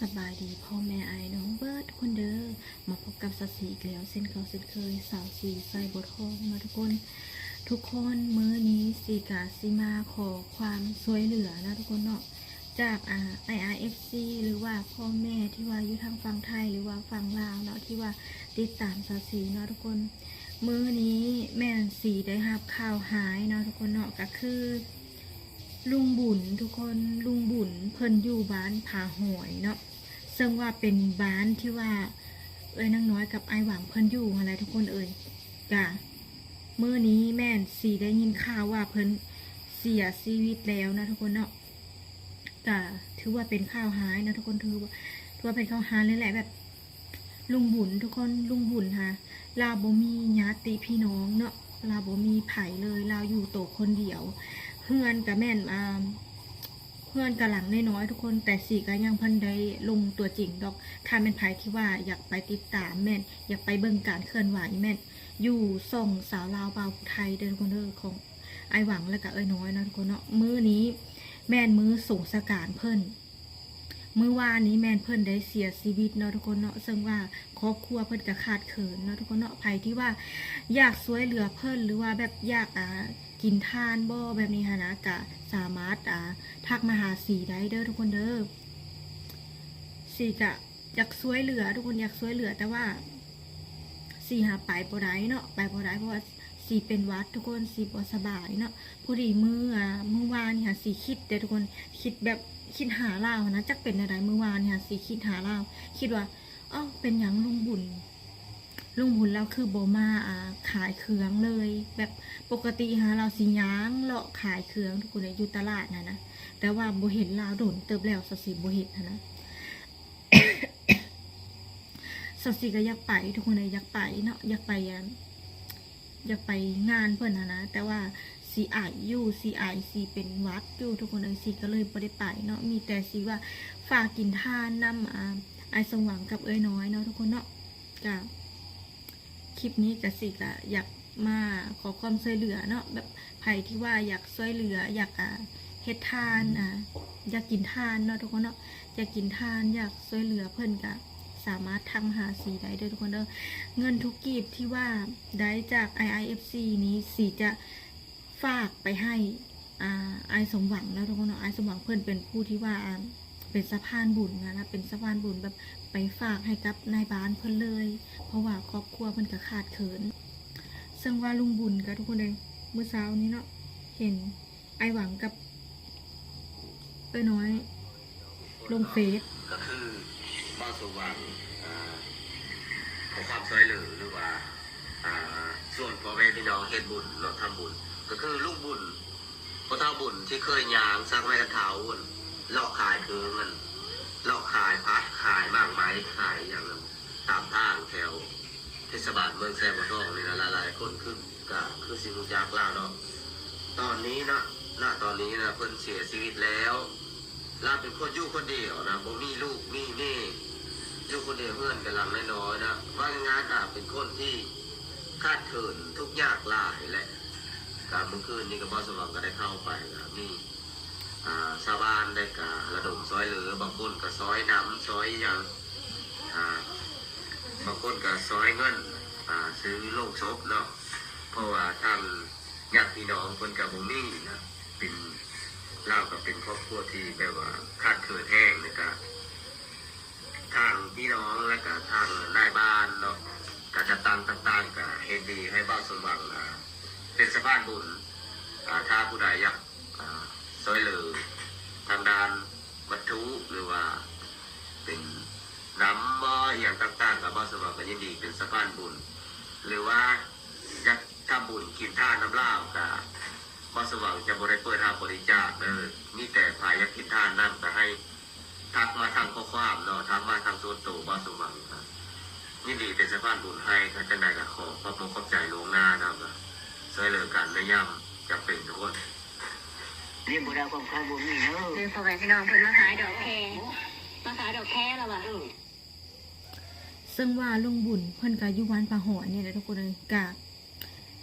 สบายดีพ่อแม่ไอ้น้องเบิร์ดคนเด้อมาพบกับสสีอีกแล้วเส้นเก่าเส้นเคยสาวสีใส่บทห้องมาทุกคนมื้อนี้สีกาสีมาขอความช่วยเหลือนะทุกคนเนาะจากIRFC หรือว่าพ่อแม่ที่ว่าอยู่ทางฝั่งไทยหรือว่าฝั่งลาวเนาะที่ว่าติดตามสาวสีเนาะทุกคนมื้อนี้แม่สีได้รับข่าวหายเนาะทุกคนเนาะก็คือลุงบุญทุกคนลุงบุญเพิ่นอยู่บ้านผาหอยเนาะซึ่งว่าเป็นบ้านที่ว่านางน้อยกับไอหวังเพิ่นอยู่อะไรทุกคนกะมื้อนี้แม่นสีได้ยินข่าวว่าเพิ่นเสียชีวิตแล้วนะทุกคนเนาะกะถือว่าเป็นข่าวหายนะทุกคนถือว่าเป็นข่าวหายเลยแหละแบบลุงบุญทุกคนลุงบุญค่ะลาวบ่มีญาติพี่น้องเนาะลาวบ่มีไผเลยลาวอยู่โตคนเดียวเพื่อนกับแม่นเพื่อนกำลังน้อยๆทุกคนแต่สีก็ยังพันได้ลงตัวจริงดอกถ้าเป็นไผที่ว่าอยากไปติดตามแม่นอยากไปเบิ่งการเคลื่อนไหวแม่นอยู่ส่งสาวลาวเบาไทยเดินคนเด้อของไอหวังและก็น้อยนะทุกคนเนาะมื้อนี้แม่นมื้อสงสการเพิ่นมื้อวานนี้แม่นเพิ่นได้เสียชีวิตเนาะทุกคนเนาะซึ่งว่าครอบครัวเพิ่นก็ขาดเขินเนาะทุกคนเนาะไผที่ว่าอยากช่วยเหลือเพิ่นหรือว่าแบบอยากกินทานบ่แบบนี้ฮะนะกะสามารถทักมาหาสีได้เด้อทุกคนเด้อสีกะอยากช่วยเหลือทุกคนอยากช่วยเหลือแต่ว่าสีหาไปบ่ได้เนาะไปบ่ได้เพราะว่าสีเป็นวัดทุกคนสีบ่สบายเนาะผู้ดีมื้อวานเนี่ยสีคิดแต่ทุกคนคิดแบบคิดหาเรานะจักเป็นอะไรมื้อวานเนี่ยสีคิดหาเราคิดว่าเป็นหยังลุงบุญเราคือโบมาขายเครื่องเลยแบบปกติเราสิย้างเลาะขายเครื่องทุกคนอยู่ตลาดนะแต่ว่าโบเห็นลาวโดนเติบแล้วสสีโบเห็นนะสสีก็อยากไปทุกคนเลยอยากไปเนาะอยากไปงานเพื่อนนะแต่ว่าสีอายอยู่สีเป็นวัดอยู่ทุกคนเลยสีก็เลยไม่ได้ไปเนาะมีแต่สีว่าฝากกินทานนำไอสมหวังกับน้อยเนาะทุกคนเนาะกับคลิปนี้กับสิกะอยากมาขอความช่วยเหลือเนาะแบบใครที่ว่าอยากช่วยเหลืออยากเฮ็ดทานอยากกินทานเนาะทุกคนเนาะอยากกินทานอยากช่วยเหลือเพื่อนกะสามารถทำหาสีได้ด้วยทุกคนเด้อเงินทุกกีบที่ว่าได้จาก IIFC นี้สีจะฝากไปให้ไอสมหวังแล้วทุกคนเนาะไอสมหวังเพื่อนเป็นผู้ที่ว่าเป็นสะพานบุญนะเป็นสะพานบุญแบบไปฝากให้กับนายบ้านเพื่อนเลยเพราะว่าครอบครัวเพื่อนก็ขาดเขินซึ่งว่าลุงบุญกับทุกคนเลยเมื่อเช้านี้เนาะเห็นไอหวังกับน้อยลงเฟซก็คือบ้านสว่างขอความช่วยเหลือหรือว่าส่วนพ่อแม่พี่น้องเฮ็ดบุญเนาะทำบุญก็คือลูกบุญพ่อเท่าบุญที่เคยยางสร้างไม้กระเถาเลาะขายคือเงินเลาะขายพัดขายมากไม้ขายอย่างนั้นตามทางแถวเทศบาลเมืองแซมบัวทองนี่นะหลายคนคือสิมุจากลาวเนาะตอนนี้นะตอนนี้นะเพิ่นเสียชีวิตแล้วลาเป็นคนอยู่คนเดียวนะบ่มีลูกมีแม่อยู่คนเดียวเพื่อนกำลังน้อยๆนะว่างานเป็นคนที่คาดเขินทุกยากหลายแหละการเมื่อคืนนี้ก็บ่สว่างก็ได้เข้าไปมีชาวบ้านได้ระดมซอยเหลือบางคนก็ซอยน้ำซอยอย่างบางคนก็ซอยเงินซื้อโลงศพเนาะเพราะว่าทางญาติพี่น้องคนกับบ่มีนะเป็นเล่ากับเป็นครอบครัวที่แบบว่าขาดเขินแห้งนะครับทางพี่น้องและกับทางนายบ้านเนาะการจัดตั้งต่างๆกับเฮดดีให้บ้านสมหวังเป็นสะพานบุญถ้าผู้ใดอยากซอยเหลือทางด้านวัตถุหรือว่าเป็นน้ำบ่ออย่างต่างๆกับบ้านสมหวังก็ยินดีเป็นสะพานบุญหรือว่าอยากทำบุญกินท่าน้ำเหล้ากับบ้านสมหวังจะบริเปิดทางบริจาคมีแต่ภายอยากกินท่านั่นแต่ให้ทักมาทางข้อความเนาะทักมาทางส่วนตัวบ้านสมหวังครับยินดีเป็นสะพานบุญให้ท่านจังใดก็ขอขอบใจลวงหน้านะครับช่วยเหลือกันในย่ำจะเป็นทุกคนเรียนบุรีของใครบุญมีเนอะคือพ่อแม่พี่น้องเพิ่นมาขายดอกแคแล้วว่ะซึ่งว่าลุงบุญเพิ่นก็อยู่บ้านผาหอยนี่แหละทุกคนเลยกะ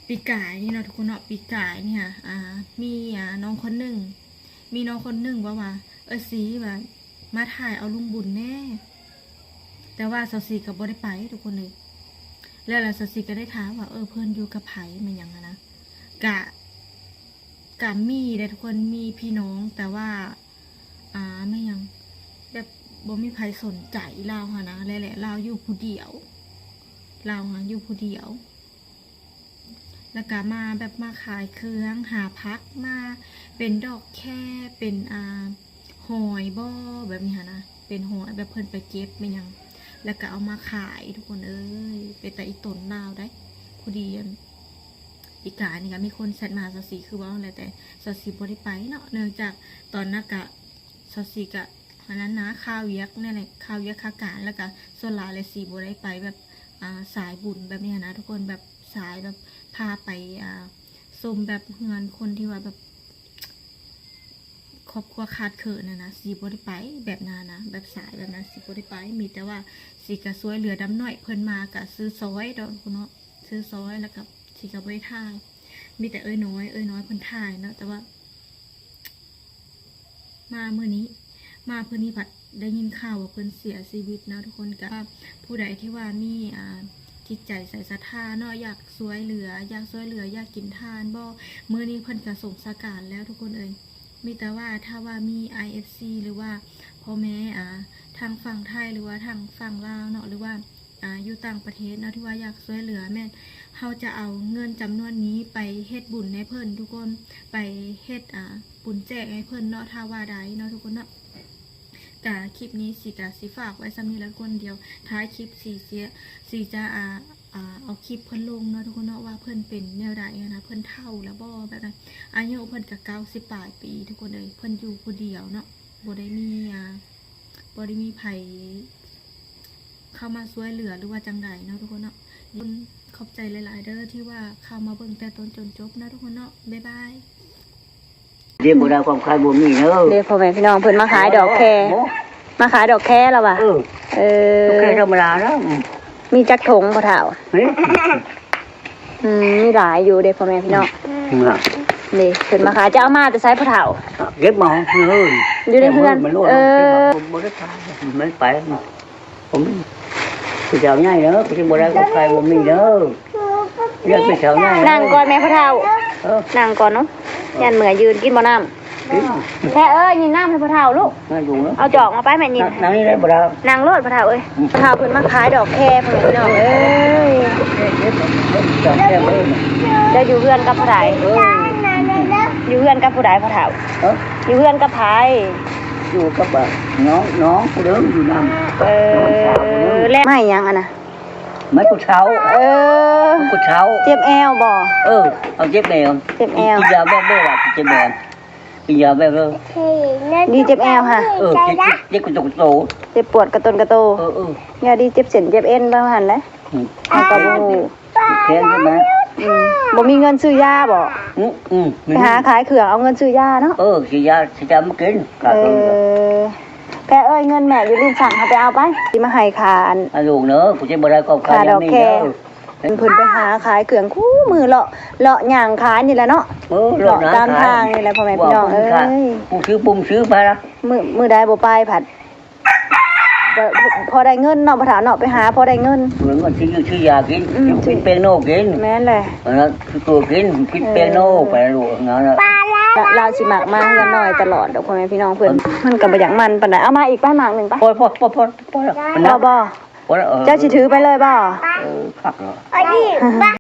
ปีกายนี่เนาะทุกคนเนาะปีกายเนี่ยมีน้องคนหนึ่งว่าสีแบบ มาถ่ายเอาลุงบุญแน่แต่ว่าสาวสีก็บ่ได้ไปทุกคนเลยแล้วสาวสีก็ได้ถามว่าเพิ่นอยู่กับไผมันหยังอะนะกะมีได้ทุกคนมีพี่น้องแต่ว่าไม่ยังแบบบ่มีใครสนใจเราค่ะนะแหละเราอยู่ผู้เดียวเราอยู่ผู้เดียวแล้วก็มาแบบมาขายเครื่องหาพักมาเป็นดอกแค่เป็นหอยบ่แบบนี้ค่ะนะเป็นหอยแบบเพิ่นไปเก็บไม่ยังแล้วก็เอามาขายทุกคนเป็นแต่อีตนลาวได้ผู้เดียวอีกานี่ก็มีคนแซดมาสสีคือว่าอะไรแต่สสีบ่ได้ไปเนาะเนื่องจากตอนนั้นกะสสีกะอันนั้นนะข้าวยักษ์นี่แหละข้าวยักษ์ข้าการแล้วก็ส่วนหลายเลยสีบ่ได้ไปแบบสายบุญแบบนี้นะทุกคนแบบสายแบบพาไปชมแบบเฮือนคนที่ว่าแบบครอบครัวขาดเขินนะสีบ่ได้ไปแบบนั้นนะแบบสายแบบนั้นสีบ่ได้ไปมีแต่ว่าสีกะซวยเหลือดำหน่อยเพิ่นมากะซื้อซอยดอกเนาะซื้อซอยแล้วก็สีกะบ่ได้ถ่ายมีแต่น้อยเพิ่นถ่ายเนาะแต่ว่ามาเมื่อนี้ผัดได้ยินข่าวว่าเพิ่นเสียชีวิตนะทุกคนก็ผู้ใดที่ว่ามีจิตใจใส่ศรัทธาเนาะอยากช่วยเหลืออยากกินทานบ่มื้อนี้เพิ่นก็ส่งสการแล้วทุกคนมีแต่ว่าถ้าว่ามี IFC หรือว่าพ่อแม่ทางฝั่งไทยหรือว่าทางฝั่งลาวเนาะหรือว่าอยู่ต่างประเทศเนาะที่ว่าอยากช่วยเหลือแม่นเขาจะเอาเงินจำนวนนี้ไปเฮ็ดบุญให้เพิ่นทุกคนไปเฮ็ดบุญแจกให้เพิ่นเนาะถ้าว่าได้เนาะทุกคนเนาะกะคลิปนี้สิฝากไว้ซ้ำนี้แล้วคนเดียวท้ายคลิปสีจะเอาคลิปเพิ่นลงเนาะทุกคนเนาะว่าเพิ่นเป็นแนวใดนะเพิ่นเฒ่าแล้วบ่แบบนั้นอายุเพิ่นก็90 ปลายปีทุกคนเลยเพิ่นอยู่ผู้เดียวเนาะบ่ได้มีไผเข้ามาช่วยเหลือหรือว่าจังใดเนาะทุกคนเนาะขอบใจหลายๆเด้อที่ว่าเข้ามาเบิ่งแต่ต้นจนจบนะทุกคนเนาะบ๊ายบายเรียนบ่ได้ความคายบ่มีเด้อเดี๋ยวพ่อแม่พี่น้องเพิ่นมาขายดอกแคแล้วว่ะดอกแคธรรมดาเนาะมีจักถงบ่เฒ่ามีหลายอยู่เด้พ่อแม่พี่น้องนี่เพิ่นมาขายจะเอามาแต่ไสพ่อเฒ่าเก็บมาอยู่ในเพื่อนบ่ได้ขายมันไปผมคือเจ้าใหญ่เด้อคือบ่ได้ความคายบ่มีเด้อเรียกไปเจ้าใหญ่นั่งก่อนแม่พ่อเฒ่านั่งก่อนเนาะยันเหมือยืนกินบ่น้ำแค่ยินน้ำให้พ่อเฒ่าลูกเอาจอกมาไปแม่ยินนั่งนี่ได้บ่ได้นั่งรถพ่อเฒ่าพ่อเฒ่าเพิ่นมาขายดอกแคพ่อแม่พี่น้องจะอยู่เพื่อนกับผู้ใดอยู่เพื่อนกับผู้ใดพ่อเฒ่าอยู่เพื่อนกับไผอยู่กับน้องผู้เดิมอยู่นำแล้วไม่ยังนะไม่กูเช้ากูเช้าเจ็บแอวบ่เอาเจ็บแอวกินยาแบบล่ะเจ็บแอวกินยาแบบดีเจ็บแอวค่ะเจ็บกระตุกโตเจ็บปวดกระตุนกระโตยาดีเจ็บเส้นเจ็บเอ็นประมาณนั้นเอากระบูแพงใช่ไหมบ่มีเงินซื้อยาบ่ไปหาขายเครื่องเอาเงินซื้อยาเนาะซื้อยามากินแค่เงินแม่อยู่ริมสั่งเขาไปเอาไปที่มาให้ขาลูกเนอะกูจะบ่ได้ก็ขาดอกแค่เพิ่นไปหาขายเครื่องคู่มือเลาะย่างขายนี่แหละเนาะเลาะตามทางนี่แหละพ่อแม่พี่น้องกูซื้อปุ่มซื้อไปละมือได้บ่ไปผัดพอได้เงินเนาะประถานเนาะไปหาพอได้เงินเหมือนกันซื้อยากินกินเปโนกินแม่นเลยแล้วตัวกินเปโนไปลูกงั้นน่ะเราสิมักมาเงินน้อยตลอดดอกพ่อแม่พี่น้องเพิ่นมันก็บ่อยากมันปานใดเอามาอีกป้าหมากนึงป่ะพอบ่เจ้าสิถือไปเลยบ่ครับ